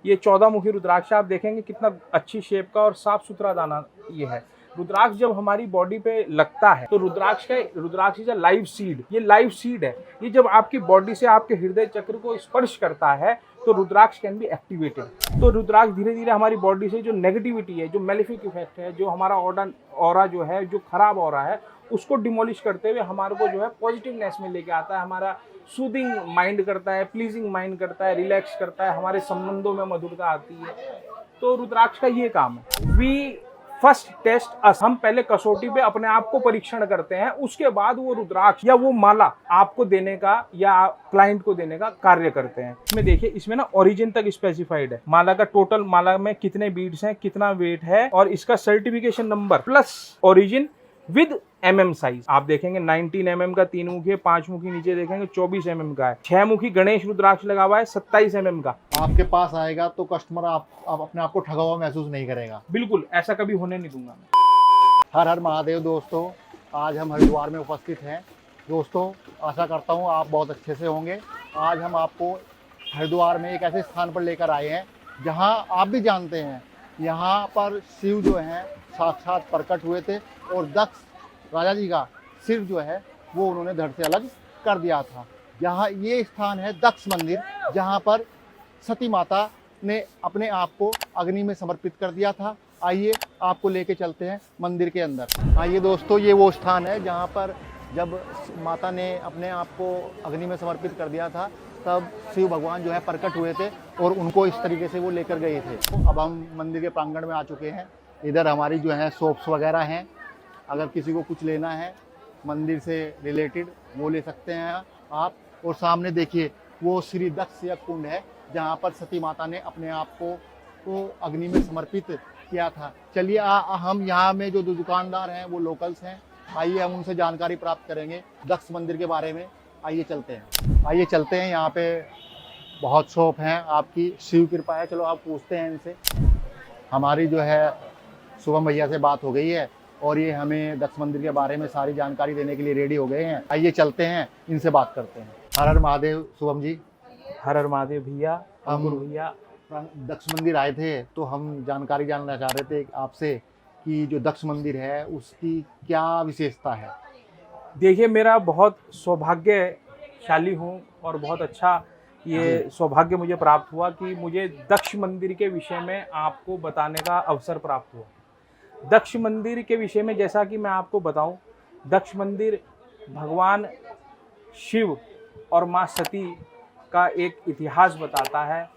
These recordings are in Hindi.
ये 14 मुखी रुद्राक्ष आप देखेंगे कितना अच्छी शेप का और साफ सुथरा दाना ये है। रुद्राक्ष जब हमारी बॉडी पे लगता है तो रुद्राक्ष इज अ लाइव सीड, ये लाइव सीड है। ये जब आपकी बॉडी से आपके हृदय चक्र को स्पर्श करता है तो रुद्राक्ष कैन बी एक्टिवेटेड। तो रुद्राक्ष धीरे धीरे हमारी बॉडी से जो नेगेटिविटी है, जो मेलेफिक इफेक्ट है, जो हमारा ऑरा जो है, जो खराब ऑरा है, उसको डिमोलिश करते हुए हमारे को जो है पॉजिटिवनेस में लेके आता है। हमारा सूदिंग माइंड करता है, प्लीजिंग माइंड करता है, रिलैक्स करता है, हमारे संबंधों में मधुरता आती है। तो रुद्राक्ष का ये काम है। वी फर्स्ट टेस्ट अस, हम पहले कसौटी पे अपने आप को परीक्षण करते हैं, उसके बाद वो रुद्राक्ष या वो माला आपको देने का या क्लाइंट को देने का कार्य करते हैं। इसमें देखिए, इसमें ना ओरिजिन तक स्पेसिफाइड है, माला का टोटल, माला में कितने बीड्स हैं, कितना वेट है, और इसका certification number plus origin with mm size. आप देखेंगे 19 mm का 3 मुखी है, 5 मुखी नीचे देखेंगे 24 mm का है, 6 मुखी गणेश रुद्राक्ष लगा हुआ है 27 mm का। आपके पास आएगा तो कस्टमर आप अपने आप को ठगा हुआ महसूस नहीं करेगा। बिल्कुल, ऐसा कभी होने नहीं दूंगा मैं। हर हर महादेव दोस्तों, आज हम हरिद्वार में उपस्थित हैं। दोस्तों, आशा करता हूँ आप बहुत अच्छे से होंगे। आज हम आपको हरिद्वार में एक ऐसे स्थान पर लेकर आए हैं जहाँ आप भी जानते हैं, यहाँ पर शिव जो हैं साक्षात प्रकट हुए थे और दक्ष राजा जी का सिर जो है वो उन्होंने धड़ से अलग कर दिया था। यहाँ ये स्थान है दक्ष मंदिर, जहाँ पर सती माता ने अपने आप को अग्नि में समर्पित कर दिया था। आइए आपको लेके चलते हैं मंदिर के अंदर। आइए दोस्तों, ये वो स्थान है जहाँ पर जब माता ने अपने आप को अग्नि में समर्पित कर दिया था तब शिव भगवान जो है प्रकट हुए थे और उनको इस तरीके से वो लेकर गए थे। तो अब हम मंदिर के प्रांगण में आ चुके हैं। इधर हमारी जो है शॉप्स वगैरह हैं, अगर किसी को कुछ लेना है मंदिर से रिलेटेड वो ले सकते हैं आप। और सामने देखिए वो श्री दक्ष यज्ञ कुंड है जहाँ पर सती माता ने अपने आप को अग्नि में समर्पित किया था। चलिए हम यहाँ में जो दुकानदार हैं वो लोकल्स हैं, आइए हम उनसे जानकारी प्राप्त करेंगे दक्ष मंदिर के बारे में। आइए चलते हैं, यहाँ पे बहुत शॉप हैं, आपकी शिव कृपा है। चलो आप पूछते हैं इनसे। हमारी जो है शुभम भैया से बात हो गई है और ये हमें दक्ष मंदिर के बारे में सारी जानकारी देने के लिए रेडी हो गए हैं। आइए चलते हैं, इनसे बात करते हैं। हर हर महादेव शुभम जी। हर हर महादेव भैया। हम भैया दक्ष मंदिर आए थे तो हम जानकारी जानना चाह रहे थे आपसे कि जो दक्ष मंदिर है उसकी क्या विशेषता है। देखिए, मेरा बहुत सौभाग्यशाली हूँ और बहुत अच्छा ये सौभाग्य मुझे प्राप्त हुआ कि मुझे दक्ष मंदिर के विषय में आपको बताने का अवसर प्राप्त हुआ। दक्ष मंदिर के विषय में जैसा कि मैं आपको बताऊं, दक्ष मंदिर भगवान शिव और माँ सती का एक इतिहास बताता है।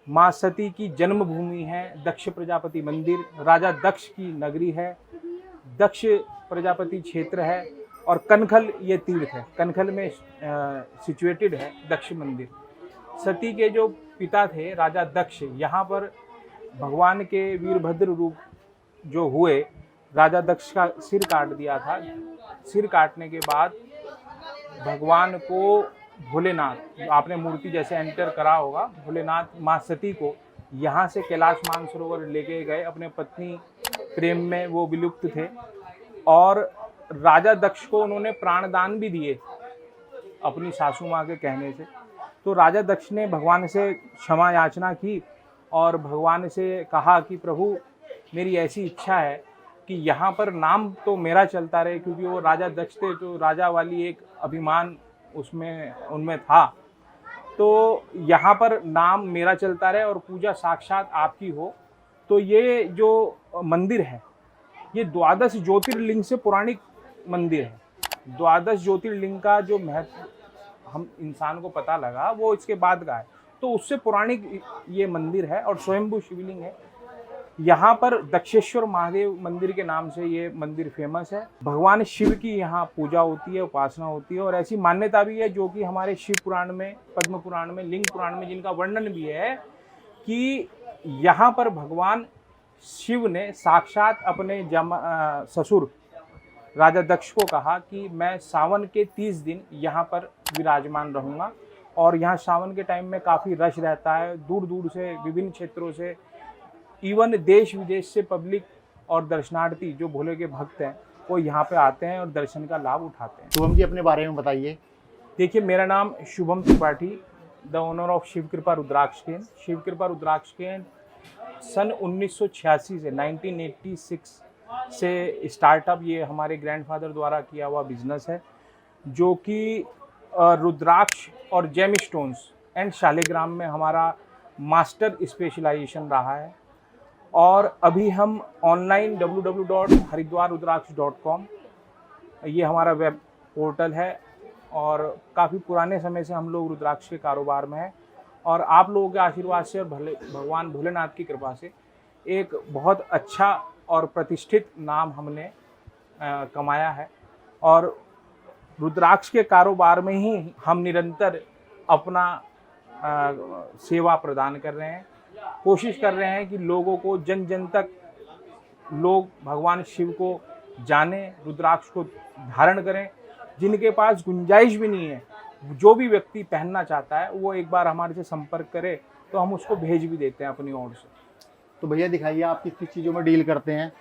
माँ सती की जन्मभूमि है दक्ष प्रजापति मंदिर, राजा दक्ष की नगरी है, दक्ष प्रजापति क्षेत्र है और कनखल ये तीर्थ है, कनखल में सिचुएटेड है दक्ष मंदिर। सती के जो पिता थे राजा दक्ष, यहाँ पर भगवान के वीरभद्र रूप जो हुए, राजा दक्ष का सिर काट दिया था। सिर काटने के बाद भगवान को भोलेनाथ, आपने मूर्ति जैसे एंटर करा होगा, भोलेनाथ माँ सती को यहाँ से कैलाश मानसरोवर लेके गए। अपने पत्नी प्रेम में वो विलुप्त थे और राजा दक्ष को उन्होंने प्राणदान भी दिए अपनी सासू माँ के कहने से। तो राजा दक्ष ने भगवान से क्षमा याचना की और भगवान से कहा कि प्रभु, मेरी ऐसी इच्छा है कि यहाँ पर नाम तो मेरा चलता रहे, क्योंकि वो राजा दक्ष थे तो राजा वाली एक अभिमान उनमें था। तो यहाँ पर नाम मेरा चलता रहे और पूजा साक्षात आपकी हो। तो ये जो मंदिर है ये 12 ज्योतिर्लिंग से पौराणिक मंदिर है। 12 ज्योतिर्लिंग का जो महत्व हम इंसान को पता लगा वो इसके बाद का है, तो उससे पौराणिक ये मंदिर है और स्वयंभू शिवलिंग है। यहाँ पर दक्षेश्वर महादेव मंदिर के नाम से ये मंदिर फेमस है। भगवान शिव की यहाँ पूजा होती है, उपासना होती है और ऐसी मान्यता भी है जो कि हमारे शिव पुराण में, पद्म पुराण में, लिंग पुराण में जिनका वर्णन भी है कि यहाँ पर भगवान शिव ने साक्षात अपने ससुर राजा दक्ष को कहा कि मैं सावन के 30 दिन यहाँ पर विराजमान रहूँगा। और यहाँ सावन के टाइम में काफ़ी रश रहता है, दूर दूर से, विभिन्न क्षेत्रों से, इवन देश विदेश से पब्लिक और दर्शनार्थी जो भोले के भक्त हैं वो यहाँ पे आते हैं और दर्शन का लाभ उठाते हैं। शुभम जी, अपने बारे में बताइए। देखिए, मेरा नाम Shubham Tripathi, the owner of Shiv Kripa Rudraksh केन। शिव कृपा रुद्राक्ष केन सन 1986 से 1986 से स्टार्टअप ये हमारे ग्रैंडफादर द्वारा किया हुआ बिजनेस है, जो कि रुद्राक्ष और जेम स्टोन्स एंड शालिग्राम में हमारा मास्टर स्पेशलाइजेशन रहा है। और अभी हम ऑनलाइन www.haridwarrudraksh.com ये हमारा वेब पोर्टल है, और काफ़ी पुराने समय से हम लोग रुद्राक्ष के कारोबार में हैं। और आप लोगों के आशीर्वाद से और भगवान भोलेनाथ की कृपा से एक बहुत अच्छा और प्रतिष्ठित नाम हमने कमाया है। और रुद्राक्ष के कारोबार में ही हम निरंतर अपना सेवा प्रदान कर रहे हैं। कोशिश कर रहे हैं कि लोगों को जन जन तक लोग भगवान शिव को जाने, रुद्राक्ष को धारण करें। जिनके पास गुंजाइश भी नहीं है, जो भी व्यक्ति पहनना चाहता है वो एक बार हमारे से संपर्क करे तो हम उसको भेज भी देते हैं अपनी ओर से। तो भैया दिखाइए आप किस किस चीज़ों में डील करते हैं।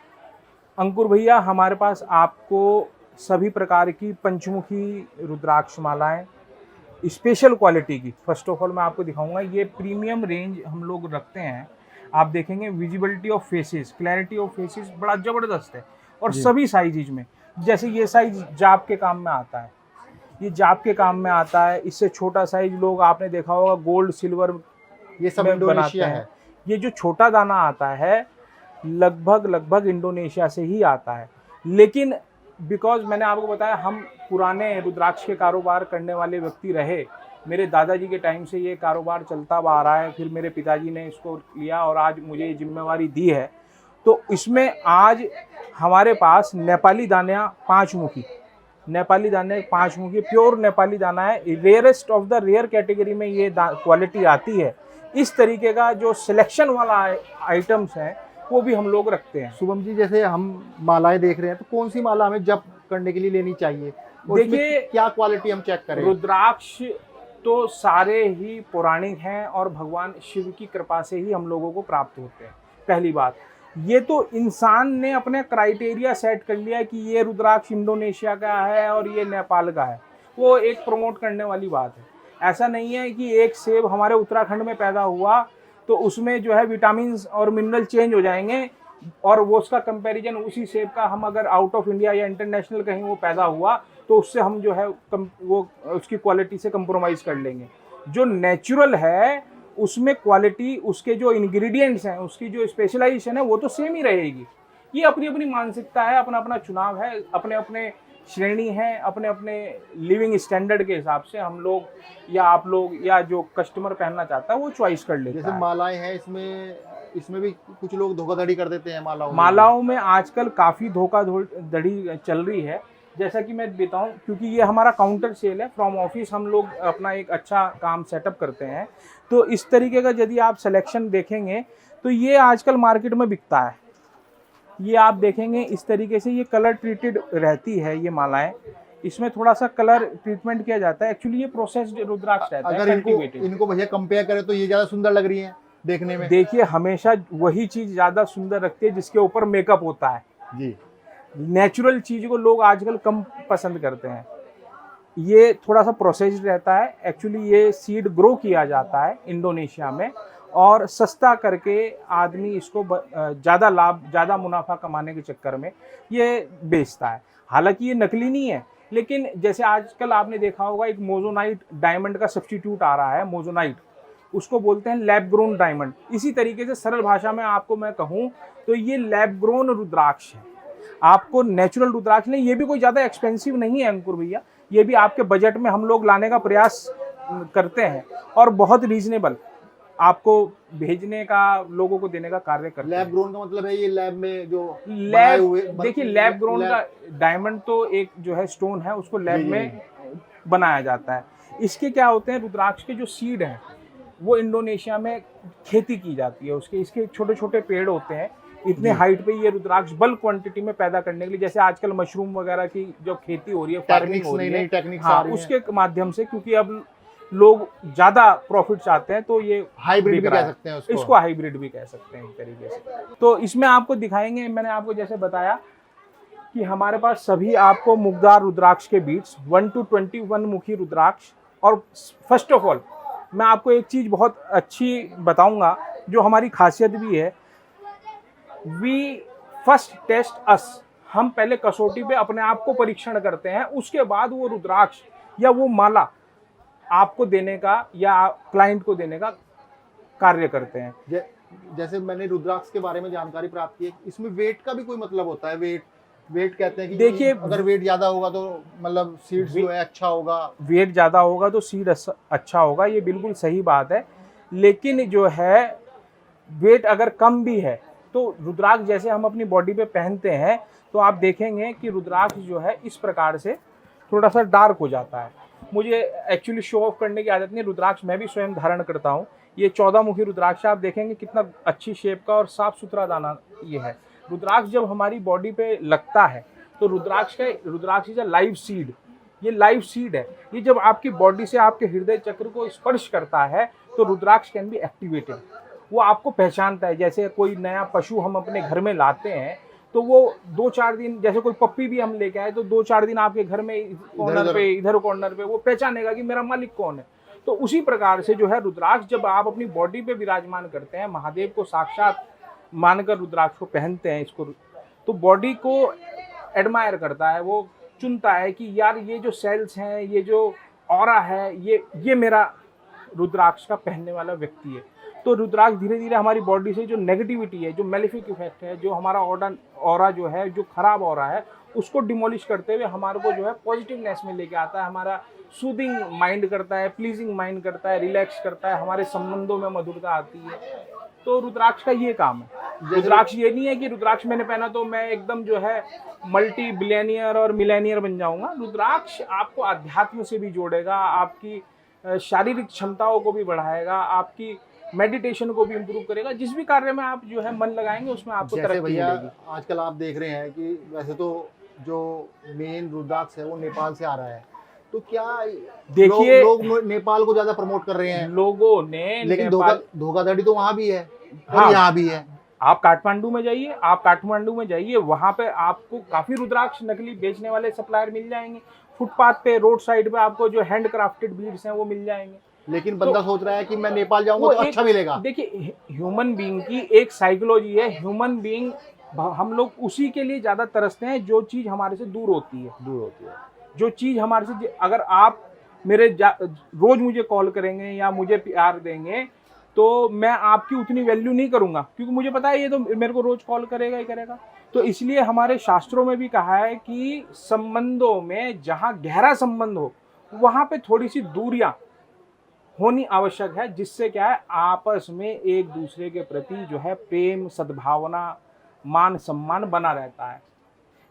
अंकुर भैया, हमारे पास आपको सभी प्रकार की पंचमुखी रुद्राक्ष मालाएं स्पेशल क्वालिटी की, फर्स्ट ऑफ ऑल मैं आपको दिखाऊंगा, ये प्रीमियम रेंज हम लोग रखते हैं। आप देखेंगे visibility of faces, clarity of faces बड़ा ज़बरदस्त है। और सभी साइजेज में, जैसे ये साइज जाप के काम में आता है, ये जाप के काम में आता है। इससे छोटा साइज लोग आपने देखा होगा गोल्ड सिल्वर ये सब में इंडोनेशिया बनाते है। हैं। ये जो छोटा दाना आता है लगभग इंडोनेशिया से ही आता है। लेकिन बिकॉज मैंने आपको बताया हम पुराने रुद्राक्ष के कारोबार करने वाले व्यक्ति रहे, मेरे दादाजी के टाइम से ये कारोबार चलता आ रहा है, फिर मेरे पिताजी ने इसको लिया और आज मुझे ये जिम्मेवारी दी है। तो इसमें आज हमारे पास नेपाली दाना 5 मुखी, नेपाली दाने 5 मुखी प्योर नेपाली दाना है, rarest of the rare category में ये क्वालिटी आती है। इस तरीके का जो सिलेक्शन वाला आइटम्स हैं वो भी हम लोग रखते हैं। शुभम जी, जैसे हम मालाएं देख रहे हैं तो कौन सी माला हमें जप करने के लिए लेनी चाहिए? देखिए, क्या क्वालिटी हम चेक करें? रुद्राक्ष तो सारे ही पौराणिक हैं और भगवान शिव की कृपा से ही हम लोगों को प्राप्त होते हैं। पहली बात, ये तो इंसान ने अपने क्राइटेरिया सेट कर लिया कि ये रुद्राक्ष इंडोनेशिया का है और ये नेपाल का है, वो एक प्रमोट करने वाली बात है। ऐसा नहीं है कि एक सेब हमारे उत्तराखंड में पैदा हुआ तो उसमें जो है विटामिन और मिनरल चेंज हो जाएंगे, और वो उसका कंपैरिजन उसी सेब का हम अगर आउट ऑफ इंडिया या इंटरनेशनल कहीं वो पैदा हुआ तो उससे हम जो है वो उसकी क्वालिटी से कंप्रोमाइज कर लेंगे। जो नेचुरल है उसमें क्वालिटी, उसके जो इंग्रेडिएंट्स हैं, उसकी जो स्पेशलाइजेशन है वो तो सेम ही रहेगी। ये अपनी अपनी मानसिकता है, अपना अपना चुनाव है, अपने अपने श्रेणी है, अपने अपने लिविंग स्टैंडर्ड के हिसाब से हम लोग या आप लोग या जो कस्टमर पहनना चाहता है वो चॉइस कर लेता है। जैसे मालाएं हैं, इसमें भी कुछ लोग धोखाधड़ी कर देते हैं मालाओं में आजकल काफ़ी धोखाधड़ी चल रही है। जैसा कि मैं बताऊं, क्योंकि ये हमारा काउंटर सेल है, फ्रॉम ऑफिस हम लोग अपना एक अच्छा काम सेटअप करते हैं। तो इस तरीके का यदि आप सिलेक्शन देखेंगे तो ये आजकल मार्केट में बिकता है। ये आप देखेंगे इस तरीके से ये कलर ट्रीटेड रहती है ये मालाएं, इसमें थोड़ा सा कलर ट्रीटमेंट किया जाता है। एक्चुअली ये प्रोसेस्ड रुद्राक्ष रहता है। अगर इनको भैया कंपेयर करें तो ये ज़्यादा सुंदर लग रही है देखने में। देखिए, हमेशा वही चीज़ ज़्यादा सुंदर रखती है जिसके ऊपर मेकअप होता है जी। नेचुरल चीज़ को लोग आजकल कम पसंद करते हैं। ये थोड़ा सा प्रोसेस्ड रहता है। एक्चुअली ये सीड ग्रो किया जाता है इंडोनेशिया में, और सस्ता करके आदमी इसको ज़्यादा लाभ, ज़्यादा मुनाफा कमाने के चक्कर में ये बेचता है। हालांकि ये नकली नहीं है, लेकिन जैसे आजकल आपने देखा होगा एक मोजोनाइट डायमंड का सब्स्टिट्यूट आ रहा है, मोजोनाइट, उसको बोलते हैं लैब ग्रोन डायमंड। इसी तरीके से सरल भाषा में आपको मैं कहूँ तो ये लैब ग्रोन रुद्राक्ष है। आपको नेचुरल रुद्राक्ष नहीं, ये भी कोई ज़्यादा एक्सपेंसिव नहीं है अंकुर भैया, ये भी आपके बजट में हम लोग लाने का प्रयास करते हैं और बहुत रीजनेबल आपको भेजने का, लोगों को देने का कार्य करते हैं। लैब ग्रोन का मतलब है ये लैब में जो देखिए, लैब ग्रोन का डायमंड तो एक जो है स्टोन है, उसको लैब में बनाया जाता है। इसके क्या होते हैं, रुद्राक्ष के जो सीड हैं वो इंडोनेशिया में खेती की जाती है उसके, इसके छोटे छोटे पेड़ होते हैं इतने हाइट पे। ये रुद्राक्ष बल्क क्वांटिटी में पैदा करने के लिए, जैसे आजकल मशरूम वगैरह की जो खेती हो रही है, फार्मिंग हो रही है, हाँ, उसके माध्यम से, क्योंकि अब लोग ज्यादा प्रॉफिट चाहते हैं तो ये हाइब्रिड भी कह सकते हैं उसको। इसको हाइब्रिड भी कह सकते हैं एक तरीके से। तो इसमें आपको दिखाएंगे, मैंने आपको जैसे बताया कि हमारे पास सभी आपको मुग्धार रुद्राक्ष के बीट्स 1 to 21 मुखी रुद्राक्ष, और फर्स्ट ऑफ ऑल मैं आपको एक चीज़ बहुत अच्छी बताऊंगा जो हमारी खासियत भी है, वी फर्स्ट टेस्ट अस, हम पहले कसौटी पे अपने आप को परीक्षण करते हैं, उसके बाद वो रुद्राक्ष या वो माला आपको देने का या क्लाइंट को देने का कार्य करते हैं। जैसे मैंने रुद्राक्ष के बारे में जानकारी प्राप्त की है, इसमें वेट का भी कोई मतलब होता है? वेट कहते हैं कि देखिए, अगर वेट ज्यादा होगा तो मतलब सीड्स जो है अच्छा होगा, वेट ज़्यादा होगा तो सीड अच्छा होगा, ये बिल्कुल सही बात है। लेकिन जो है वेट अगर कम भी है तो रुद्राक्ष जैसे हम अपनी बॉडी पे पहनते हैं तो आप देखेंगे कि रुद्राक्ष जो है इस प्रकार से थोड़ा सा डार्क हो जाता है। मुझे एक्चुअली शो ऑफ करने की आदत नहीं, रुद्राक्ष मैं भी स्वयं धारण करता हूँ। ये 14 मुखी रुद्राक्ष आप देखेंगे कितना अच्छी शेप का और साफ सुथरा दाना ये है। रुद्राक्ष जब हमारी बॉडी पे लगता है तो रुद्राक्ष इज अ लाइव सीड, ये लाइव सीड है। ये जब आपकी बॉडी से आपके हृदय चक्र को स्पर्श करता है तो रुद्राक्ष कैन बी एक्टिवेटेड, वो आपको पहचानता है। जैसे कोई नया पशु हम अपने घर में लाते हैं तो वो 2-4 दिन, जैसे कोई पप्पी भी हम लेके आए तो 2-4 दिन आपके घर में इधर कॉर्नर पे वो पहचानेगा कि मेरा मालिक कौन है। तो उसी प्रकार से जो है रुद्राक्ष जब आप अपनी बॉडी पे विराजमान करते हैं, महादेव को साक्षात मानकर रुद्राक्ष को पहनते हैं इसको, तो बॉडी को एडमायर करता है, वो चुनता है कि यार ये जो सेल्स हैं, ये जो ऑरा है, ये मेरा रुद्राक्ष का पहनने वाला व्यक्ति है। तो रुद्राक्ष धीरे धीरे हमारी बॉडी से जो नेगेटिविटी है, जो मेलेफिक इफेक्ट है, जो हमारा ऑरा जो है, जो खराब ऑरा है, उसको डिमोलिश करते हुए हमारे को जो है पॉजिटिवनेस में लेके आता है, हमारा सूदिंग माइंड करता है, प्लीजिंग माइंड करता है, रिलैक्स करता है, हमारे संबंधों में मधुरता आती है। तो रुद्राक्ष का ये काम है। रुद्राक्ष ये नहीं है कि रुद्राक्ष मैंने पहना तो मैं एकदम जो है मल्टी बिलियनियर और मिलेनियर बन जाऊंगा। रुद्राक्ष आपको अध्यात्म से भी जोड़ेगा, आपकी शारीरिक क्षमताओं को भी बढ़ाएगा, आपकी मेडिटेशन को भी इम्प्रूव करेगा। जिस भी कार्य में आप जो है मन लगाएंगे उसमें आपको तरक्की मिलेगी। आजकल आप देख रहे हैं कि वैसे तो जो मेन रुद्राक्ष है वो नेपाल से आ रहा है, तो क्या देखिए लोग नेपाल को ज्यादा प्रमोट कर रहे हैं लोगों ने, लेकिन धोखाधड़ी तो वहां भी है और हाँ, यहाँ भी है। आप काठमांडू में जाइए, वहां पे आपको काफी रुद्राक्ष नकली बेचने वाले सप्लायर मिल जाएंगे। फुटपाथ पे, रोड साइड पे आपको जो हैंड क्राफ्टेड बीड्स हैं वो मिल जाएंगे। लेकिन बंदा सोच रहा है कि मैं नेपाल जाऊंगा तो अच्छा मिलेगा। देखिए, ह्यूमन बीइंग की एक साइकोलॉजी है। ह्यूमन बीइंग, हम लोग उसी के लिए ज्यादा तरसते हैं जो चीज हमारे से दूर होती है। जो चीज हमारे से, अगर आप रोज मुझे कॉल करेंगे या मुझे प्यार देंगे तो मैं आपकी उतनी वैल्यू नहीं करूंगा, क्योंकि मुझे पता है ये तो मेरे को रोज कॉल करेगा ही करेगा। तो इसलिए हमारे शास्त्रों में भी कहा है कि संबंधों में जहां गहरा संबंध हो वहां पे थोड़ी सी दूरियां होनी आवश्यक है, जिससे क्या है आपस में एक दूसरे के प्रति जो है प्रेम, सद्भावना, मान सम्मान बना रहता है।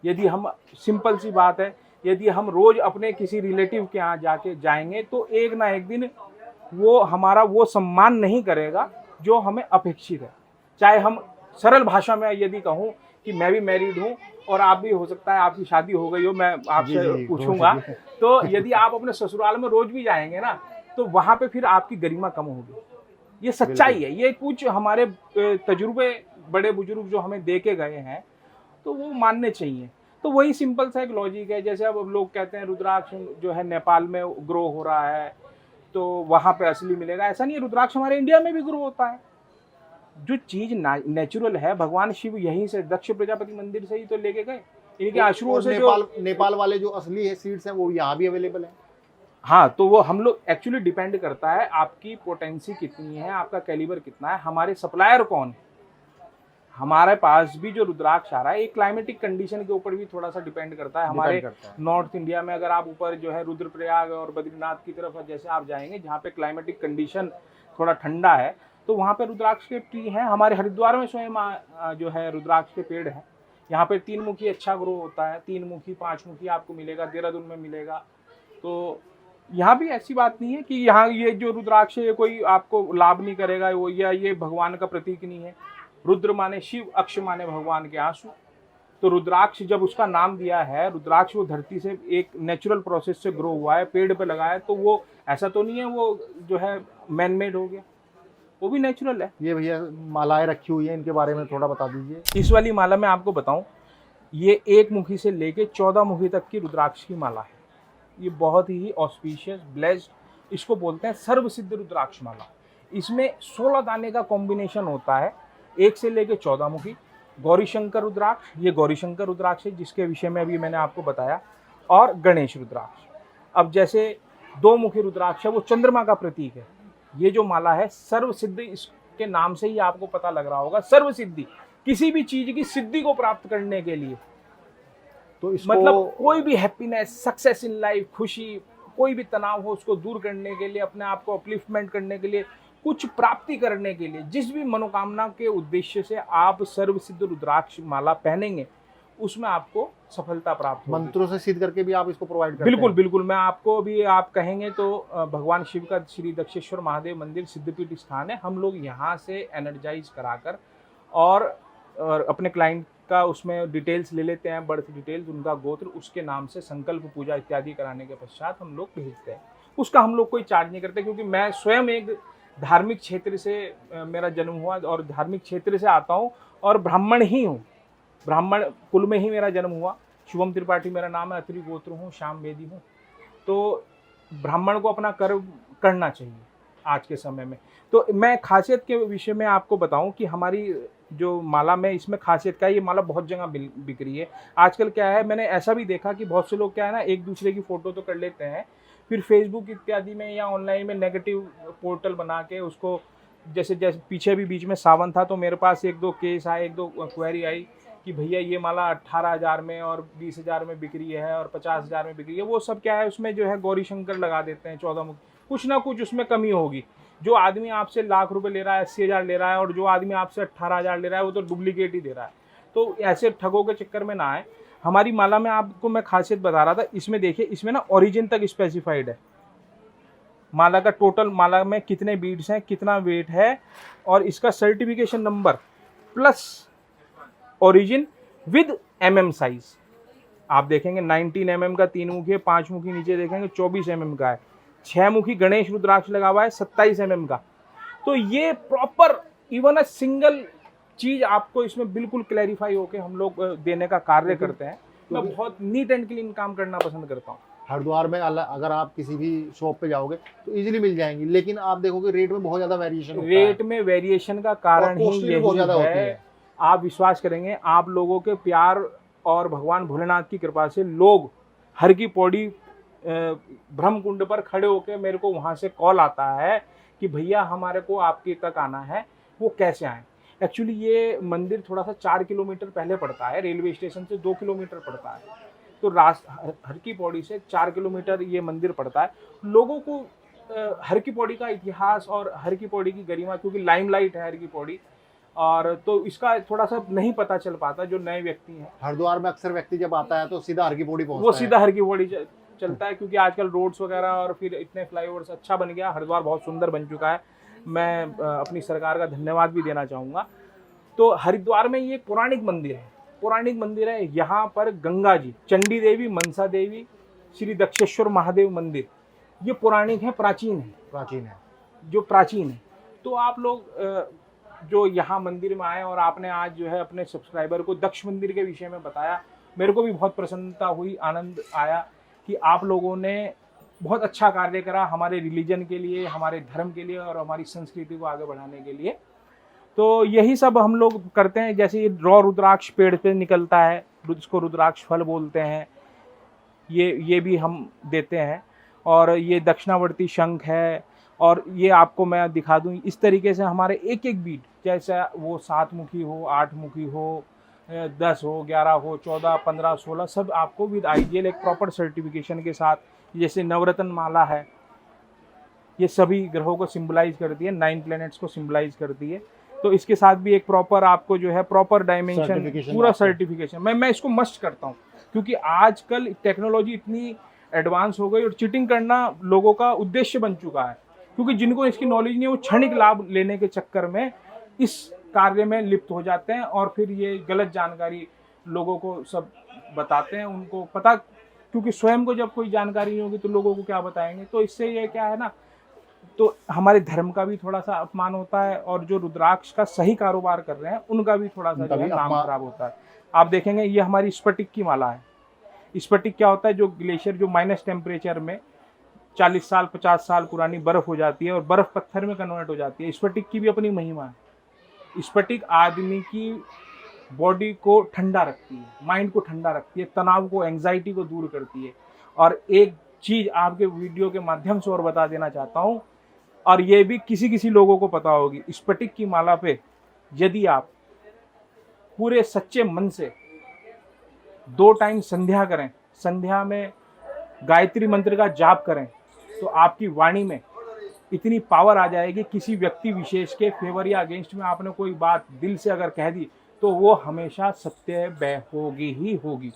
यदि हम, सिंपल सी बात है, यदि हम रोज अपने किसी रिलेटिव के यहाँ जाएंगे तो एक ना एक दिन वो हमारा वो सम्मान नहीं करेगा जो हमें अपेक्षित है। चाहे हम सरल भाषा में यदि कहूँ कि मैं भी मैरिड हूँ और आप भी, हो सकता है आपकी शादी हो गई हो, मैं आपसे पूछूंगा, तो यदि आप अपने ससुराल में रोज भी जाएंगे ना तो वहां पे फिर आपकी गरिमा कम होगी। ये सच्चाई है, ये कुछ हमारे तजुर्बे बड़े बुजुर्ग जो हमें दे के गए हैं तो वो मानने चाहिए। तो वही सिंपल सा एक लॉजिक है। जैसे अब लोग कहते हैं रुद्राक्ष जो है नेपाल में ग्रो हो रहा है तो वहाँ पे असली मिलेगा, ऐसा नहीं है। रुद्राक्ष हमारे इंडिया में भी ग्रो होता है। जो चीज नेचुरल है, भगवान शिव यहीं से दक्ष प्रजापति मंदिर से ही तो लेके गए, इनके आश्रुओं से। नेपाल वाले जो असली है सीड्स हैं वो यहाँ भी अवेलेबल है। हाँ, तो वो हम लोग एक्चुअली डिपेंड करता है आपकी पोटेंसी कितनी है, आपका कैलिबर कितना है, हमारे सप्लायर कौन है। हमारे पास भी जो रुद्राक्ष आ रहा है एक क्लाइमेटिक कंडीशन के ऊपर भी थोड़ा सा डिपेंड करता है। हमारे नॉर्थ इंडिया में अगर आप ऊपर जो है रुद्रप्रयाग और बद्रीनाथ की तरफ जैसे आप जाएंगे जहाँ पे क्लाइमेटिक कंडीशन थोड़ा ठंडा है तो वहाँ पे रुद्राक्ष के ट्री हैं। हमारे हरिद्वार में स्वयं जो है रुद्राक्ष के पेड़ हैं। यहाँ पे 3 मुखी अच्छा ग्रो होता है, 3 मुखी 5 मुखी आपको मिलेगा, देहरादून में मिलेगा। तो यहाँ भी ऐसी बात नहीं है कि यहाँ ये जो रुद्राक्ष है कोई आपको लाभ नहीं करेगा, वो या ये भगवान का प्रतीक नहीं है। रुद्र माने शिव, अक्ष माने भगवान के आंसू। तो रुद्राक्ष जब उसका नाम दिया है, रुद्राक्ष वो धरती से एक नेचुरल प्रोसेस से ग्रो हुआ है, पेड़ पे लगा है, तो वो ऐसा तो नहीं है वो जो है मैन मेड हो गया, वो भी नेचुरल है। ये भैया मालाएं रखी हुई है, इनके बारे में थोड़ा बता दीजिए। इस वाली माला में आपको बताऊं, ये 1 मुखी से लेके 14 मुखी तक की रुद्राक्ष की माला है। ये बहुत ही ऑस्पिशियस, ब्लेस्ड इसको बोलते हैं सर्वसिद्ध रुद्राक्ष माला। इसमें 16 दाने का कॉम्बिनेशन होता है, 1 से लेकर 14 मुखी। गौरी शंकर रुद्राक्ष, ये गौरी शंकर रुद्राक्ष है जिसके विषय में अभी मैंने आपको बताया, और गणेश रुद्राक्ष। अब जैसे 2 मुखी रुद्राक्ष है वो चंद्रमा का प्रतीक है। ये जो माला है सर्वसिद्ध, इसके नाम से ही आपको पता लग रहा होगा, सर्वसिद्धि, किसी भी चीज की सिद्धि को प्राप्त करने के लिए, तो इसको मतलब कोई भी हैप्पीनेस, सक्सेस इन लाइफ, खुशी, कोई भी तनाव हो उसको दूर करने के लिए, अपने आप को अपलिफ्टमेंट करने के लिए, कुछ प्राप्ति करने के लिए, जिस भी मनोकामना के उद्देश्य से आप सर्वसिद्ध रुद्राक्ष माला पहनेंगे उसमें आपको सफलता प्राप्त होगी। मंत्रों से सिद्ध करके भी आप इसको प्रोवाइड करते बिल्कुल हैं? बिल्कुल, मैं आपको भी, आप कहेंगे तो भगवान शिव का श्री दक्षेश्वर महादेव मंदिर सिद्धपीठ स्थान है। हम लोग यहाँ से एनर्जाइज कराकर और अपने क्लाइंट का उसमें डिटेल्स ले लेते हैं, बर्थ डिटेल्स, उनका गोत्र, उसके नाम से संकल्प पूजा इत्यादि कराने के पश्चात हम लोग भेजते हैं। उसका हम लोग कोई चार्ज नहीं करते, क्योंकि मैं स्वयं एक धार्मिक क्षेत्र से मेरा जन्म हुआ और धार्मिक क्षेत्र से आता हूँ और ब्राह्मण ही हूँ, ब्राह्मण कुल में ही मेरा जन्म हुआ। शुभम त्रिपाठी मेरा नाम है, अत्रि गोत्र हूँ, श्याम वेदी हूँ। तो ब्राह्मण को अपना कर्म करना चाहिए आज के समय में। तो मैं खासियत के विषय में आपको बताऊं कि हमारी जो माला में, इसमें खासियत क्या है, ये माला बहुत जगह बिक रही है आजकल। क्या है, मैंने ऐसा भी देखा कि बहुत से लोग क्या है ना, एक दूसरे की फ़ोटो तो कर लेते हैं, फिर फेसबुक इत्यादि में या ऑनलाइन में नेगेटिव पोर्टल बना के उसको, जैसे पीछे भी बीच में सावन था तो मेरे पास 1-2 केस आए, 1-2 क्वेरी आई कि भैया ये माला 18,000 में और 20,000 में बिक रही है और 50,000 में बिक रही है। वो सब क्या है, उसमें जो है गौरी शंकर लगा देते हैं, 14 मुखी, कुछ ना कुछ उसमें कमी होगी। जो आदमी आपसे लाख रुपए ले रहा है, 80,000 ले रहा है, और जो आदमी आपसे 18,000 ले रहा है वो तो डुप्लीकेट ही दे रहा है। तो ऐसे ठगों के चक्कर में ना आए। हमारी माला में आपको मैं खासियत बता रहा था, इसमें देखिए, इसमें ना ओरिजिन तक स्पेसिफाइड है, माला का टोटल, माला में कितने बीड्स हैं, कितना वेट है, और इसका certification number plus origin with mm size. आप देखेंगे 19 mm का 3 मुखी है, 5 मुखी नीचे देखेंगे 24 mm का है, 6 मुखी गणेश रुद्राक्ष लगा हुआ है 27 mm का। तो ये प्रॉपर इवन अ सिंगल चीज आपको इसमें बिल्कुल क्लैरिफाई होके हम लोग देने का कार्य करते हैं। मैं बहुत नीट एंड क्लीन काम करना पसंद करता हूँ। हरिद्वार में अगर आप किसी भी शॉप पे जाओगे तो इजीली मिल जाएंगी, लेकिन आप देखोगे रेट में बहुत ज्यादा वेरिएशन होता है। रेट में वेरिएशन का कारण ही यही है, आप विश्वास करेंगे, आप लोगों के प्यार और भगवान भोलेनाथ की कृपा से लोग हर की पौड़ी ब्रह्मकुंड पर खड़े होकर मेरे को वहाँ से कॉल आता है कि भैया हमारे को आपके तक आना है, वो कैसे आए। एक्चुअली ये मंदिर थोड़ा सा 4 किलोमीटर पहले पड़ता है, रेलवे स्टेशन से 2 किलोमीटर पड़ता है, तो हर की पौड़ी से 4 किलोमीटर ये मंदिर पड़ता है। लोगों को हर की पौड़ी का इतिहास और हर की पौड़ी की गरिमा, क्योंकि लाइमलाइट है हर की पौड़ी, और तो इसका थोड़ा सा नहीं पता चल पाता जो नए व्यक्ति हैं। हरिद्वार में अक्सर व्यक्ति जब आता है तो सीधा हर की पौड़ी पहुंचता है, वो सीधा हर की पौड़ी चलता है, क्योंकि आजकल रोड्स वगैरह और फिर इतने फ्लाईओवर्स अच्छा बन गया, हरिद्वार बहुत सुंदर बन चुका है। मैं अपनी सरकार का धन्यवाद भी देना चाहूँगा। तो हरिद्वार में ये पौराणिक मंदिर है, पौराणिक मंदिर है। यहाँ पर गंगा जी, चंडी देवी, मनसा देवी, श्री दक्षेश्वर महादेव मंदिर, ये पौराणिक है, प्राचीन है, जो प्राचीन है। तो आप लोग जो यहाँ मंदिर में आए और आपने आज जो है अपने सब्सक्राइबर को दक्ष मंदिर के विषय में बताया, मेरे को भी बहुत प्रसन्नता हुई, आनंद आया कि आप लोगों ने बहुत अच्छा कार्य करा हमारे रिलीजन के लिए, हमारे धर्म के लिए और हमारी संस्कृति को आगे बढ़ाने के लिए। तो यही सब हम लोग करते हैं। जैसे ये रॉ रुद्राक्ष पेड़ पे निकलता है, इसको रुद्राक्ष फल बोलते हैं, ये भी हम देते हैं। और ये दक्षिणावर्ती शंख है, और ये आपको मैं दिखा दूं, इस तरीके से हमारे एक एक बीट, जैसे वो 7 मुखी हो, 8 मुखी हो, 10 हो, 11 हो, 14, 15, 16, सब आपको विद आइडियल एक प्रॉपर सर्टिफिकेशन के साथ। जैसे नवरत्न माला है, ये सभी ग्रहों को सिंबलाइज करती है, 9 प्लैनेट्स को सिंबलाइज करती है। तो इसके साथ भी एक प्रॉपर आपको जो है प्रॉपर डायमेंशन, पूरा सर्टिफिकेशन मैं इसको मस्ट करता हूँ, क्योंकि आजकल टेक्नोलॉजी इतनी एडवांस हो गई और चीटिंग करना लोगों का उद्देश्य बन चुका है, क्योंकि जिनको इसकी नॉलेज नहीं है वो क्षणिक लाभ लेने के चक्कर में इस कार्य में लिप्त हो जाते हैं, और फिर ये गलत जानकारी लोगों को सब बताते हैं। उनको पता, क्योंकि स्वयं को जब कोई जानकारी नहीं होगी तो लोगों को क्या बताएंगे। तो इससे ये क्या है ना, तो हमारे धर्म का भी थोड़ा सा अपमान होता है, और जो रुद्राक्ष का सही कारोबार कर रहे हैं उनका भी थोड़ा सा जो है नाम खराब होता है। आप देखेंगे ये हमारी स्फटिक की माला है। स्फटिक क्या होता है, जो ग्लेशियर, जो माइनस टेम्परेचर में 40 साल 50 साल पुरानी बर्फ हो जाती है और बर्फ पत्थर में कन्वर्ट हो जाती है। स्फटिक की भी अपनी महिमा है। स्फटिक आदमी की बॉडी को ठंडा रखती है, माइंड को ठंडा रखती है, तनाव को, एंजाइटी को दूर करती है। और एक चीज आपके वीडियो के माध्यम से और बता देना चाहता हूँ, और ये भी किसी किसी लोगों को पता होगी, स्फटिक की माला पे यदि आप पूरे सच्चे मन से 2 टाइम संध्या करें, संध्या में गायत्री मंत्र का जाप करें, तो आपकी वाणी में इतनी पावर आ जाएगी, किसी व्यक्ति विशेष के फेवर या अगेंस्ट में आपने कोई बात दिल से अगर कह दी तो वो हमेशा सत्य होगी ही होगी।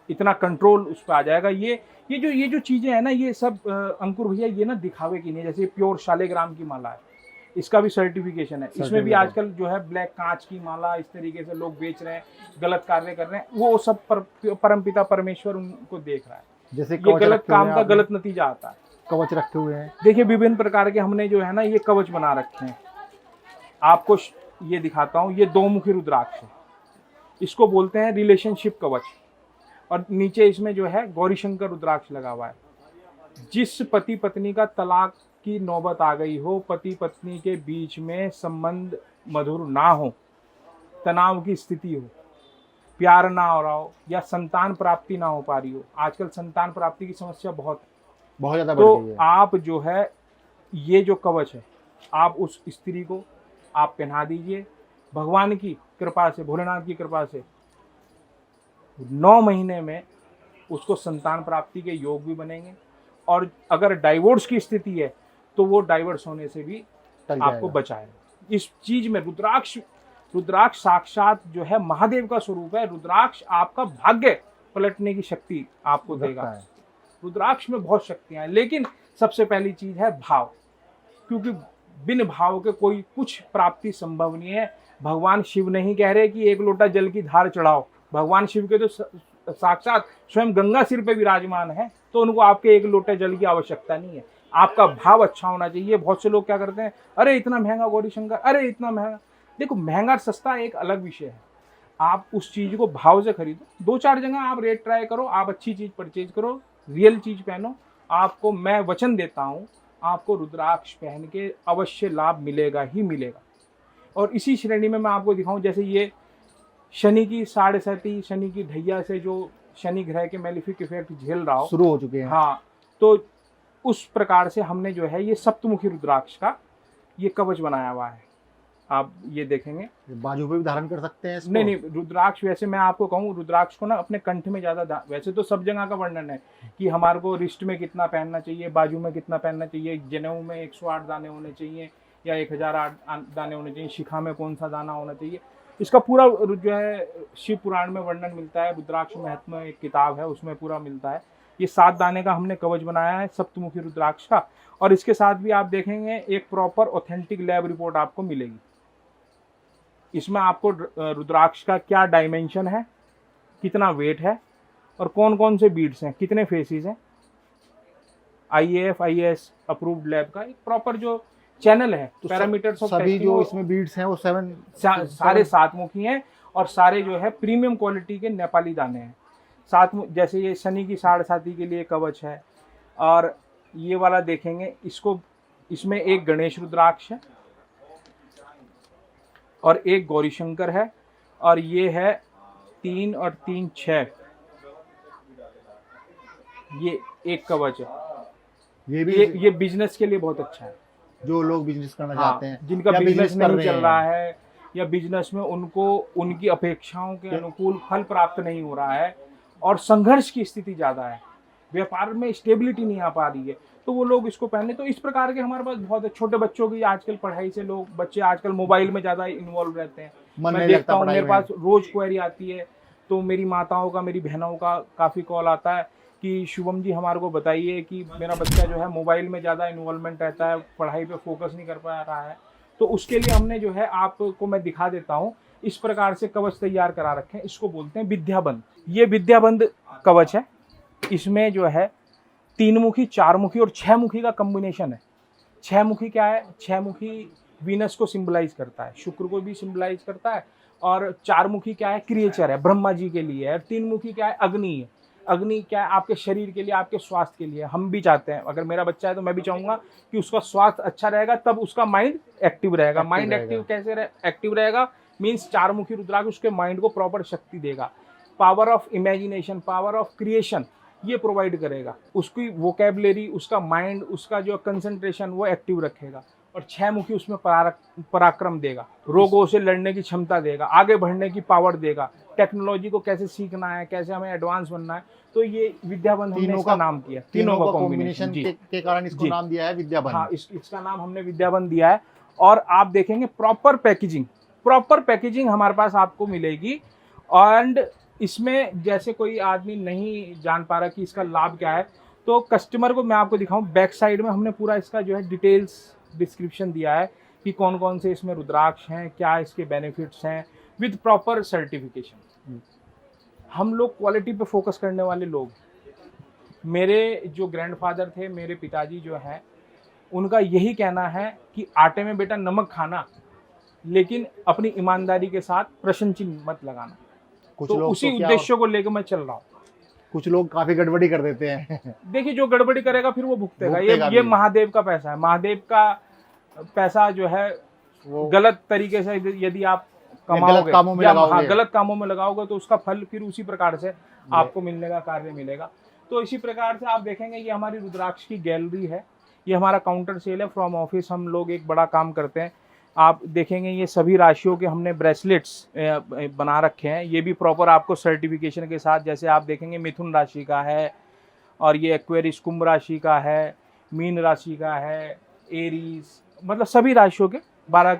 इतना कंट्रोल उस पर आ जाएगा। ये जो चीजें हैं ना, ये सब अंकुर भैया ये ना दिखावे की नहीं है। जैसे प्योर शालिग्राम की माला है, इसका भी सर्टिफिकेशन है। इसमें भी आजकल जो है ब्लैक कांच की माला इस तरीके से लोग बेच रहे हैं, गलत कार्य कर रहे हैं, वो सब परमपिता परमेश्वर उनको देख रहा है। जैसे ये गलत काम का गलत नतीजा आता है। कवच रखे हुए हैं, देखिए विभिन्न प्रकार के हमने जो है ना ये कवच बना रखे हैं। आपको ये दिखाता हूँ, ये 2 मुखी रुद्राक्ष है, इसको बोलते हैं रिलेशनशिप कवच। और नीचे इसमें जो है गौरी शंकर रुद्राक्ष लगा हुआ है। जिस पति पत्नी का तलाक की नौबत आ गई हो, पति पत्नी के बीच में संबंध मधुर ना हो, तनाव की स्थिति हो, प्यार ना हो रहा हो, या संतान प्राप्ति ना हो पा रही हो, आजकल संतान प्राप्ति की समस्या बहुत ज्यादा तो बढ़ गई है। आप जो है ये जो कवच है, आप उस स्त्री को आप पहना दीजिए। भगवान की कृपा से, भोलेनाथ की कृपा से 9 महीने में उसको संतान प्राप्ति के योग भी बनेंगे। और अगर डाइवोर्स की स्थिति है तो वो डाइवोर्स होने से भी आपको बचाएगा। इस चीज में रुद्राक्ष साक्षात जो है महादेव का स्वरूप है। रुद्राक्ष आपका भाग्य पलटने की शक्ति आपको देगा। रुद्राक्ष में बहुत शक्तियां हैं, लेकिन सबसे पहली चीज है भाव, क्योंकि बिन भाव के कोई कुछ प्राप्ति संभव नहीं है। भगवान शिव नहीं कह रहे कि 1 लोटा जल की धार चढ़ाओ। भगवान शिव के तो साक्षात स्वयं गंगा सिर पे विराजमान है, तो उनको आपके 1 लोटे जल की आवश्यकता नहीं है। आपका भाव अच्छा होना चाहिए। बहुत से लोग क्या करते हैं, अरे इतना महंगा गौरी शंकर, अरे इतना महंगा। देखो महंगा सस्ता एक अलग विषय है, आप उस चीज को भाव से खरीदो। 2-4 जगह आप रेट ट्राई करो, आप अच्छी चीज परचेज करो, रियल चीज पहनो। आपको मैं वचन देता हूँ, आपको रुद्राक्ष पहन के अवश्य लाभ मिलेगा ही मिलेगा। और इसी श्रेणी में मैं आपको दिखाऊं, जैसे ये शनि की 7.5 शनि की ढैया से जो शनि ग्रह के मैलिफिक इफेक्ट झेल रहा हो, शुरू हो चुके हैं। हाँ, तो उस प्रकार से हमने जो है ये सप्तमुखी रुद्राक्ष का ये कवच बनाया हुआ है। आप ये देखेंगे, बाजू पे भी धारण कर सकते हैं इसको। नहीं, रुद्राक्ष वैसे मैं आपको कहूँ, रुद्राक्ष को ना अपने कंठ में ज्यादा, वैसे तो सब जगह का वर्णन है कि हमारे को रिस्ट में कितना पहनना चाहिए, बाजू में कितना पहनना चाहिए, जनेऊ में 108 दाने होने चाहिए या 1008 दाने होने चाहिए, शिखा में कौन सा दाना होना चाहिए। इसका पूरा जो है शिव पुराण में वर्णन मिलता है। रुद्राक्ष महत्व एक किताब है, उसमें पूरा मिलता है। ये 7 दाने का हमने कवच बनाया है सप्तमुखी रुद्राक्ष का। और इसके साथ भी आप देखेंगे एक प्रॉपर ऑथेंटिक लैब रिपोर्ट आपको मिलेगी। इसमें आपको रुद्राक्ष का क्या डायमेंशन है, कितना वेट है, और कौन कौन से बीड्स हैं, कितने फेसिस हैं। IAF IAS अप्रूव्ड लैब का एक प्रॉपर जो चैनल है, तो पैरामीटर्स ऑफ सभी जो इसमें बीड्स हैं वो 7 सारे 7 मुखी हैं, और सारे जो है प्रीमियम क्वालिटी के नेपाली दाने हैं। जैसे ये शनि की 7.5 के लिए कवच है। और ये वाला देखेंगे, इसको इसमें एक गणेश रुद्राक्ष है और एक गौरी शंकर है, और ये है 3 और 3 6, ये एक कवच है। ये बिजनेस के लिए बहुत अच्छा है। जो लोग बिजनेस करना चाहते हैं, जिनका बिजनेस नहीं चल रहा है, या बिजनेस में उनको उनकी अपेक्षाओं के अनुकूल फल प्राप्त नहीं हो रहा है, और संघर्ष की स्थिति ज़्यादा है, व्यापार में स्टेबिलिटी नहीं आ पा रही है, तो वो लोग इसको पहने। तो इस प्रकार के हमारे पास बहुत है। छोटे बच्चों की आजकल पढ़ाई से बच्चे आजकल मोबाइल में ज़्यादा इन्वॉल्व रहते हैं। मैं देखता हूँ, मेरे पास रोज क्वेरी आती है, तो मेरी माताओं का, मेरी बहनों का काफ़ी कॉल आता है कि शुभम जी हमारे को बताइए कि मेरा बच्चा जो है मोबाइल में ज़्यादा इन्वॉल्वमेंट रहता है, पढ़ाई पे फोकस नहीं कर पा रहा है। तो उसके लिए हमने जो है आपको मैं दिखा देता हूँ, इस प्रकार से कवच तैयार करा रखे हैं। इसको बोलते हैं विद्याबंध। ये विद्याबंध कवच है। इसमें जो है 3 मुखी, 4 मुखी और 6 मुखी का कॉम्बिनेशन है। 6 मुखी क्या है? 6 मुखी वीनस को सिंबलाइज करता है, शुक्र को भी सिंबलाइज करता है। और 4 मुखी क्या है? क्रिएचर है, ब्रह्मा जी के लिए है। और 3 मुखी क्या है? अग्नि है। अग्नि क्या है, आपके शरीर के लिए, आपके स्वास्थ्य के लिए। हम भी चाहते हैं, अगर मेरा बच्चा है तो मैं भी चाहूंगा कि उसका स्वास्थ्य अच्छा रहेगा, तब उसका माइंड एक्टिव रहेगा। एक्टिव माइंड रहेगा। एक्टिव कैसे एक्टिव रहेगा? मीन्स चारमुखी रुद्राक्ष उसके माइंड को प्रॉपर शक्ति देगा, power of imagination, power of creation ये प्रोवाइड करेगा। उसकी वोकेबलरी, उसका माइंड, उसका जो कंसंट्रेशन वो एक्टिव रखेगा। और 6 मुखी उसमें पराक्रम देगा, रोगों से लड़ने की क्षमता देगा, आगे बढ़ने की पावर देगा, टेक्नोलॉजी को कैसे सीखना है, कैसे हमें एडवांस बनना है। तो ये विद्याबंध हमने इसका नाम किया, तीनों का कॉम्बिनेशन के कारण इसको जी। नाम दिया है विद्याबंध। हाँ, इसका नाम हमने विद्याबंध दिया है। और आप देखेंगे प्रॉपर पैकेजिंग हमारे पास आपको मिलेगी। एंड इसमें जैसे कोई आदमी नहीं जान पा रहा कि इसका लाभ क्या है, तो कस्टमर को मैं आपको दिखाऊं, बैक साइड में हमने पूरा इसका जो है डिटेल्स डिस्क्रिप्शन दिया है कि कौन कौन से इसमें रुद्राक्ष हैं, क्या इसके बेनिफिट्स हैं, विद प्रॉपर सर्टिफिकेशन। हम लोग क्वालिटी पे फोकस करने वाले लोग। मेरे जो ग्रैंडफादर थे, मेरे पिताजी जो हैं, उनका यही कहना है कि आटे में बेटा नमक खाना, लेकिन अपनी ईमानदारी के साथ प्रश्न चिन्ह मत लगाना। तो उसी उद्देश्य को लेकर मैं चल रहा हूँ। कुछ लोग काफी गड़बड़ी कर देते हैं। देखिए, जो गड़बड़ी करेगा फिर वो भुगतेगा। ये महादेव का पैसा है। महादेव का पैसा जो है वो गलत तरीके से यदि आप कमाओगे या गलत कामों में लगाओगे तो उसका फल फिर उसी प्रकार से आपको मिलने का कार्य मिलेगा। तो इसी प्रकार से आप देखेंगे ये हमारी रुद्राक्ष की गैलरी है, ये हमारा काउंटर सेल है। फ्रॉम ऑफिस हम लोग एक बड़ा काम करते हैं। आप देखेंगे ये सभी राशियों के हमने ब्रेसलेट्स बना रखे हैं, ये भी प्रॉपर आपको सर्टिफिकेशन के साथ। जैसे आप देखेंगे मिथुन राशि का है, और ये एक्वेरियस कुंभ राशि का है, मीन राशि का है, एरीज, मतलब सभी राशियों के 12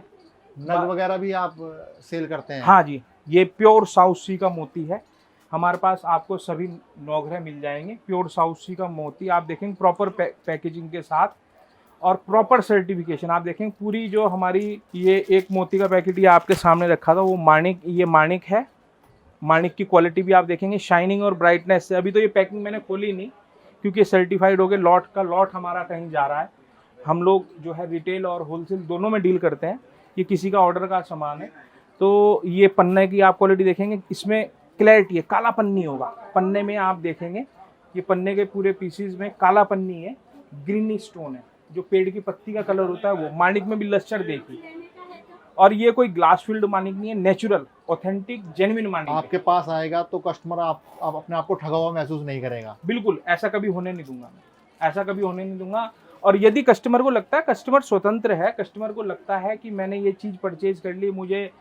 नग वगैरह भी आप सेल करते हैं? हाँ जी, ये प्योर साउथ सी का मोती है हमारे पास। आपको सभी नौगरह मिल जाएंगे, प्योर साउथ सी का मोती। आप देखेंगे प्रॉपर पैकेजिंग के साथ और प्रॉपर सर्टिफिकेशन। आप देखेंगे पूरी जो हमारी, ये एक मोती का पैकेट ये आपके सामने रखा था, वो माणिक, ये माणिक है। माणिक की क्वालिटी भी आप देखेंगे शाइनिंग और ब्राइटनेस से। अभी तो ये पैकिंग मैंने खोली नहीं क्योंकि सर्टिफाइड हो गए। लॉट हमारा कहीं जा रहा है। हम लोग जो है रिटेल और होलसेल दोनों में डील करते हैं। ये किसी का ऑर्डर का सामान है। तो ये पन्ने की आप क्वालिटी देखेंगे, इसमें क्लैरिटी है, काला पन्नी होगा पन्ने में। आप देखेंगे ये पन्ने के पूरे पीसीज में काला पन्नी है, ग्रीनी स्टोन है, जो पेड़ की पत्ती का कलर होता है वो। माणिक में भी लस्टर देखिए। और ये कोई ग्लास फील्ड माणिक नहीं है, नेचुरल ऑथेंटिक जेन्युइन माणिक। आपके पास आएगा तो कस्टमर आप अपने आप को ठगा हुआ महसूस नहीं करेगा। बिल्कुल, ऐसा कभी होने नहीं दूंगा मैं, ऐसा कभी होने नहीं दूंगा। और यदि कस्टमर को लगता है, कस्टमर स्वतंत्र है, कस्टमर को लगता है कि मैंने ये चीज़ परचेज कर ली, मुझे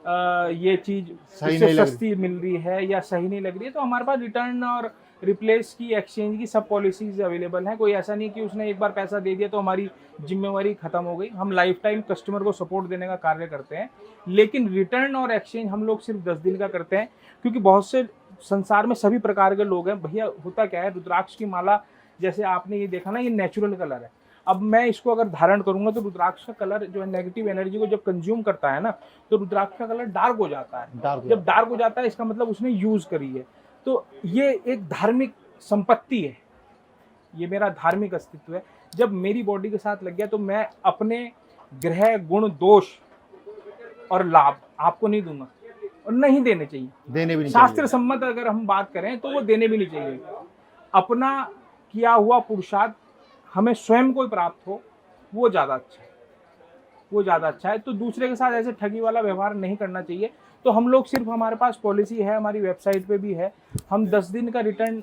ये चीज़ सस्ती मिल रही है या सही नहीं लग रही है, तो हमारे पास रिटर्न और रिप्लेस की, एक्सचेंज की सब पॉलिसीज अवेलेबल हैं। कोई ऐसा नहीं कि उसने एक बार पैसा दे दिया तो हमारी जिम्मेवारी खत्म हो गई। हम लाइफ टाइम कस्टमर को सपोर्ट देने का कार्य करते हैं, लेकिन रिटर्न और एक्सचेंज हम लोग सिर्फ 10 दिन का करते हैं, क्योंकि बहुत से संसार में सभी प्रकार के लोग हैं। भैया होता क्या है, रुद्राक्ष की माला जैसे आपने ये देखा ना, ये नेचुरल कलर है। अब मैं इसको अगर धारण करूंगा तो रुद्राक्ष का कलर जो है नेगेटिव एनर्जी को जब कंज्यूम करता है ना, तो रुद्राक्ष का कलर डार्क हो जाता है। जब डार्क हो जाता है इसका मतलब उसने यूज करी है। तो ये एक धार्मिक संपत्ति है, ये मेरा धार्मिक अस्तित्व है। जब मेरी बॉडी के साथ लग गया तो मैं अपने ग्रह, गुण, दोष और लाभ आपको नहीं दूंगा, और नहीं देने चाहिए, देने भी नहीं शास्त्र सम्मत अगर हम बात करें तो वो देने भी नहीं चाहिए। अपना किया हुआ पुरुषार्थ हमें स्वयं को प्राप्त हो, वो ज़्यादा अच्छा है, वो ज़्यादा अच्छा है। तो दूसरे के साथ ऐसे ठगी वाला व्यवहार नहीं करना चाहिए। तो हम लोग सिर्फ, हमारे पास पॉलिसी है, हमारी वेबसाइट पे भी है, हम 10 दिन का रिटर्न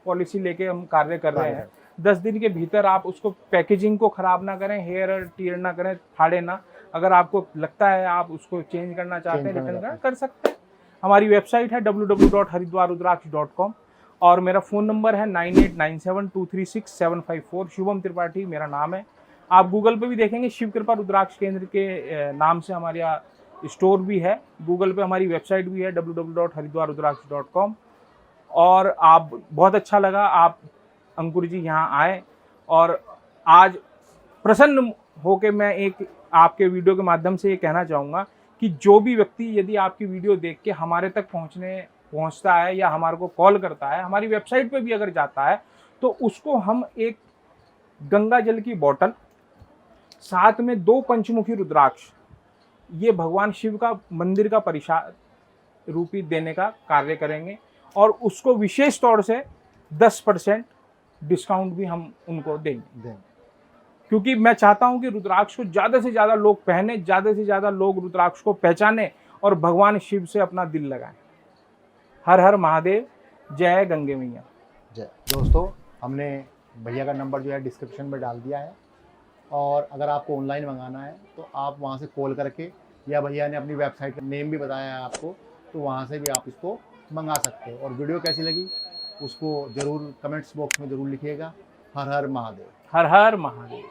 पॉलिसी लेके हम कार्य कर रहे हैं। 10 दिन के भीतर आप उसको, पैकेजिंग को ख़राब ना करें, हेयर टीयर ना करें, फाड़े ना। अगर आपको लगता है आप उसको चेंज करना चाहते हैं, रिटर्न कर सकते हैं। हमारी वेबसाइट है www.haridwarrudraksh.com और मेरा फ़ोन नंबर है 9897236754। शुभम त्रिपाठी मेरा नाम है। आप गूगल पे भी देखेंगे, शिव कृपा रुद्राक्ष केंद्र के नाम से हमारे यहाँ स्टोर भी है। गूगल पे हमारी वेबसाइट भी है www.haridwarrudraksh.com। और आप, बहुत अच्छा लगा आप अंकुर जी यहाँ आए, और आज प्रसन्न होकर मैं एक आपके वीडियो के माध्यम से ये कहना चाहूँगा कि जो भी व्यक्ति यदि आपकी वीडियो देख के हमारे तक पहुंचता है या हमारे को कॉल करता है, हमारी वेबसाइट पे भी अगर जाता है, तो उसको हम एक गंगा जल की बोतल, साथ में 2 पंचमुखी रुद्राक्ष, ये भगवान शिव का मंदिर का परिशाद रूपी देने का कार्य करेंगे। और उसको विशेष तौर से 10% डिस्काउंट भी हम उनको देंगे, क्योंकि मैं चाहता हूं कि रुद्राक्ष को ज़्यादा से ज़्यादा लोग पहने, ज़्यादा से ज़्यादा लोग रुद्राक्ष को पहचाने और भगवान शिव से अपना दिल लगाएं। हर हर महादेव, जय गंगे मैया जय। दोस्तों, हमने भैया का नंबर जो है डिस्क्रिप्शन में डाल दिया है, और अगर आपको ऑनलाइन मंगाना है तो आप वहाँ से कॉल करके, या भैया ने अपनी वेबसाइट का नेम भी बताया है आपको, तो वहाँ से भी आप इसको मंगा सकते हो। और वीडियो कैसी लगी उसको ज़रूर कमेंट्स बॉक्स में ज़रूर लिखिएगा। हर हर महादेव। हर हर महादेव।